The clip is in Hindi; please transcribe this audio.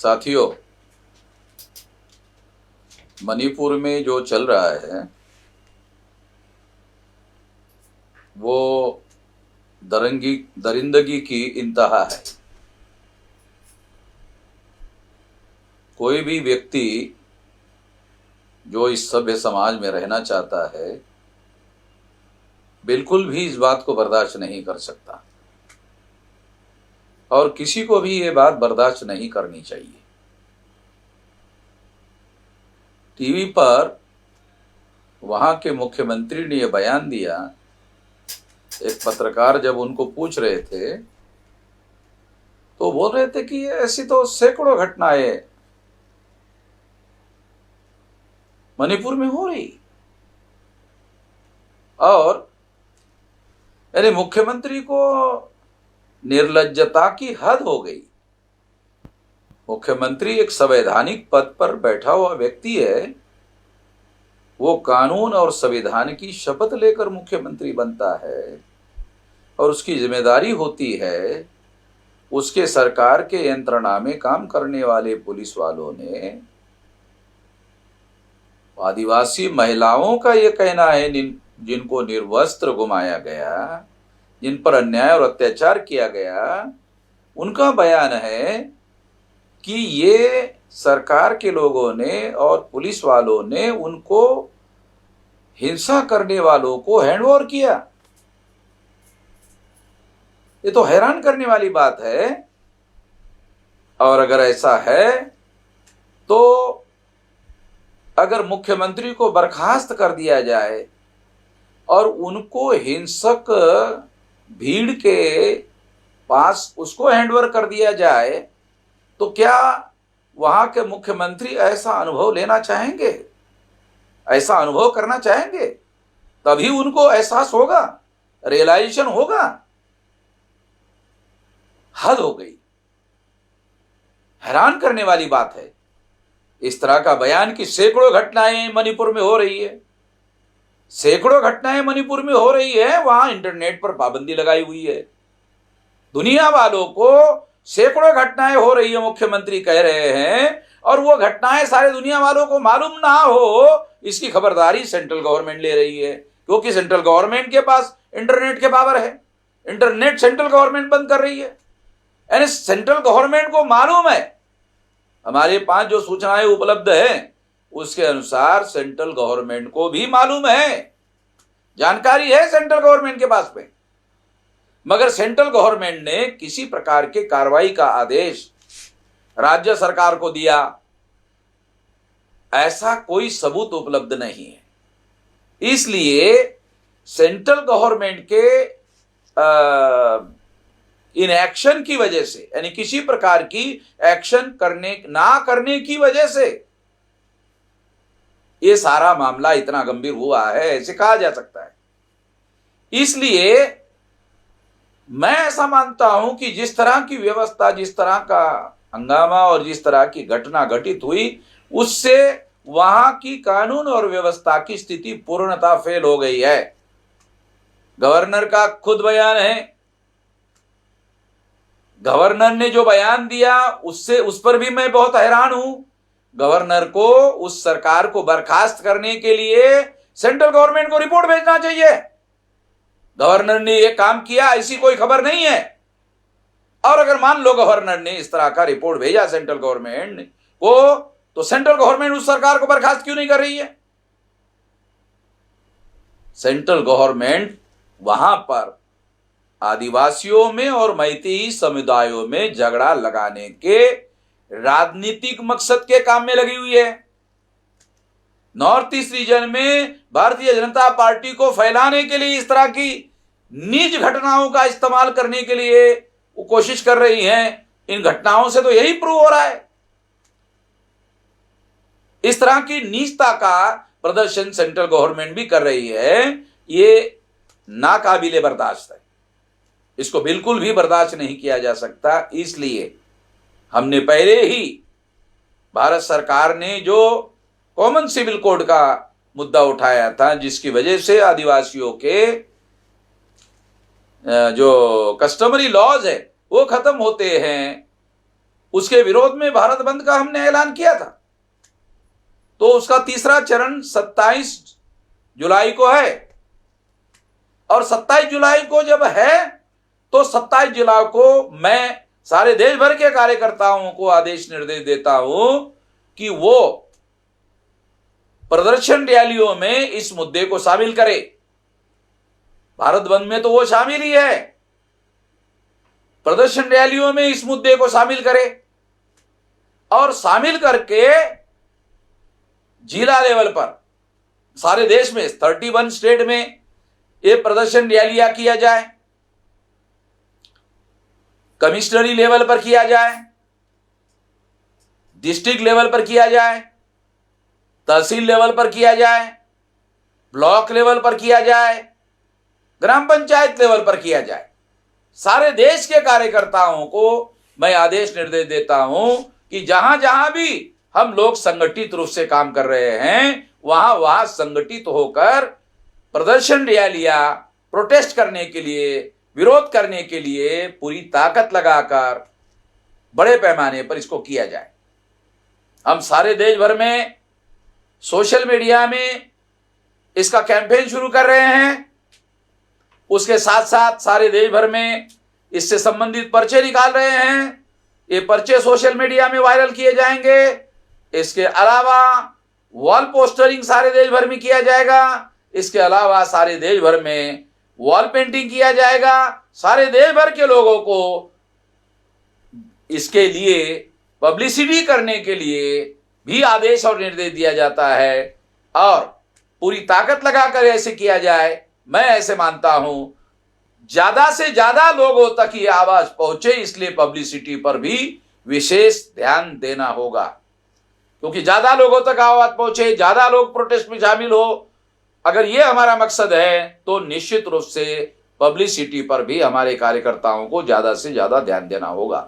साथियों, मणिपुर में जो चल रहा है वो दरिंदगी की इंतहा है। कोई भी व्यक्ति जो इस सभ्य समाज में रहना चाहता है बिल्कुल भी इस बात को बर्दाश्त नहीं कर सकता और किसी को भी ये बात बर्दाश्त नहीं करनी चाहिए। टीवी पर वहां के मुख्यमंत्री ने यह बयान दिया। एक पत्रकार जब उनको पूछ रहे थे तो बोल रहे थे कि ऐसी तो सैकड़ों घटनाएं मणिपुर में हो रही और यानी मुख्यमंत्री को निर्लज्जता की हद हो गई। मुख्यमंत्री एक संवैधानिक पद पर बैठा हुआ व्यक्ति है, वो कानून और संविधान की शपथ लेकर मुख्यमंत्री बनता है और उसकी जिम्मेदारी होती है उसके सरकार के यंत्रणा में काम करने वाले पुलिस वालों ने आदिवासी महिलाओं का ये कहना है जिनको निर्वस्त्र घुमाया गया, जिन पर अन्याय और अत्याचार किया गया, उनका बयान है कि ये सरकार के लोगों ने और पुलिस वालों ने उनको हिंसा करने वालों को हैंडओवर किया। ये तो हैरान करने वाली बात है। और अगर ऐसा है तो अगर मुख्यमंत्री को बर्खास्त कर दिया जाए और उनको हिंसक भीड़ के पास उसको हैंडओवर कर दिया जाए तो क्या वहां के मुख्यमंत्री ऐसा अनुभव लेना चाहेंगे? ऐसा अनुभव करना चाहेंगे? तभी उनको एहसास होगा, रियलाइजेशन होगा। हद हो गई, हैरान करने वाली बात है। इस तरह का बयान की सैकड़ों घटनाएं मणिपुर में हो रही है, सैकड़ों घटनाएं मणिपुर में हो रही है। वहां इंटरनेट पर पाबंदी लगाई हुई है। दुनिया वालों को सैकड़ों घटनाएं हो रही है, मुख्यमंत्री कह रहे हैं, और वो घटनाएं सारे दुनिया वालों को मालूम ना हो इसकी खबरदारी सेंट्रल गवर्नमेंट ले रही है, क्योंकि सेंट्रल गवर्नमेंट के पास इंटरनेट के पावर है। इंटरनेट सेंट्रल गवर्नमेंट बंद कर रही है। यानी सेंट्रल गवर्नमेंट को मालूम है, हमारे पास जो सूचनाएं उपलब्ध है उसके अनुसार सेंट्रल गवर्नमेंट को भी मालूम है, जानकारी है सेंट्रल गवर्नमेंट के पास में। मगर सेंट्रल गवर्नमेंट ने किसी प्रकार के कार्रवाई का आदेश राज्य सरकार को दिया, ऐसा कोई सबूत उपलब्ध नहीं है। इसलिए सेंट्रल गवर्नमेंट के इनएक्शन की वजह से, यानी किसी प्रकार की एक्शन ना करने की वजह से ये सारा मामला इतना गंभीर हुआ है, ऐसे कहा जा सकता है। इसलिए मैं ऐसा मानता हूं कि जिस तरह की व्यवस्था, जिस तरह का हंगामा और जिस तरह की घटना घटित हुई, उससे वहां की कानून और व्यवस्था की स्थिति पूर्णतः फेल हो गई है। गवर्नर का खुद बयान है, गवर्नर ने जो बयान दिया उससे उस पर भी मैं बहुत हैरान हूं। गवर्नर को उस सरकार को बर्खास्त करने के लिए सेंट्रल गवर्नमेंट को रिपोर्ट भेजना चाहिए। गवर्नर ने यह काम किया ऐसी कोई खबर नहीं है। और अगर मान लो गवर्नर ने इस तरह का रिपोर्ट भेजा सेंट्रल गवर्नमेंट को, तो सेंट्रल गवर्नमेंट उस सरकार को बर्खास्त क्यों नहीं कर रही है? सेंट्रल गवर्नमेंट वहां पर आदिवासियों में और मैतेई समुदायों में झगड़ा लगाने के राजनीतिक मकसद के काम में लगी हुई है। नॉर्थ ईस्ट रीजन में भारतीय जनता पार्टी को फैलाने के लिए इस तरह की नीच घटनाओं का इस्तेमाल करने के लिए वो कोशिश कर रही हैं। इन घटनाओं से तो यही प्रूव हो रहा है। इस तरह की नीचता का प्रदर्शन सेंट्रल गवर्नमेंट भी कर रही है। ये नाकाबिले बर्दाश्त है, इसको बिल्कुल भी बर्दाश्त नहीं किया जा सकता। इसलिए हमने पहले ही भारत सरकार ने जो कॉमन सिविल कोड का मुद्दा उठाया था, जिसकी वजह से आदिवासियों के जो कस्टमरी लॉज है वो खत्म होते हैं, उसके विरोध में भारत बंद का हमने ऐलान किया था। तो उसका तीसरा चरण 27 जुलाई को है, और 27 जुलाई को जब है तो 27 जुलाई को मैं सारे देश भर के कार्यकर्ताओं को आदेश निर्देश देता हूं कि वो प्रदर्शन रैलियों में इस मुद्दे को शामिल करे। भारत बंद में तो वो शामिल ही है, प्रदर्शन रैलियों में इस मुद्दे को शामिल करे, और शामिल करके जिला लेवल पर सारे देश में 31 स्टेट में ये प्रदर्शन रैलियां किया जाए, कमिश्नरी लेवल पर किया जाए, डिस्ट्रिक्ट लेवल पर किया जाए, तहसील लेवल पर किया जाए, ब्लॉक लेवल पर किया जाए, ग्राम पंचायत लेवल पर किया जाए। सारे देश के कार्यकर्ताओं को मैं आदेश निर्देश देता हूं कि जहां जहां भी हम लोग संगठित रूप से काम कर रहे हैं वहां वहां संगठित होकर प्रदर्शन रैलियां प्रोटेस्ट करने के लिए, विरोध करने के लिए पूरी ताकत लगाकर बड़े पैमाने पर इसको किया जाए। हम सारे देश भर में सोशल मीडिया में इसका कैंपेन शुरू कर रहे हैं, उसके साथ साथ सारे देश भर में इससे संबंधित पर्चे निकाल रहे हैं। ये पर्चे सोशल मीडिया में वायरल किए जाएंगे। इसके अलावा वॉल पोस्टरिंग सारे देश भर में किया जाएगा। इसके अलावा सारे देश भर में वॉल पेंटिंग किया जाएगा। सारे देश भर के लोगों को इसके लिए पब्लिसिटी करने के लिए भी आदेश और निर्देश दिया जाता है, और पूरी ताकत लगाकर ऐसे किया जाए। मैं ऐसे मानता हूं ज्यादा से ज्यादा लोगों तक ये आवाज पहुंचे, इसलिए पब्लिसिटी पर भी विशेष ध्यान देना होगा, क्योंकि ज्यादा लोगों तक आवाज पहुंचे, ज्यादा लोग प्रोटेस्ट में शामिल हो। अगर ये हमारा मकसद है तो निश्चित रूप से पब्लिसिटी पर भी हमारे कार्यकर्ताओं को ज्यादा से ज्यादा ध्यान देना होगा।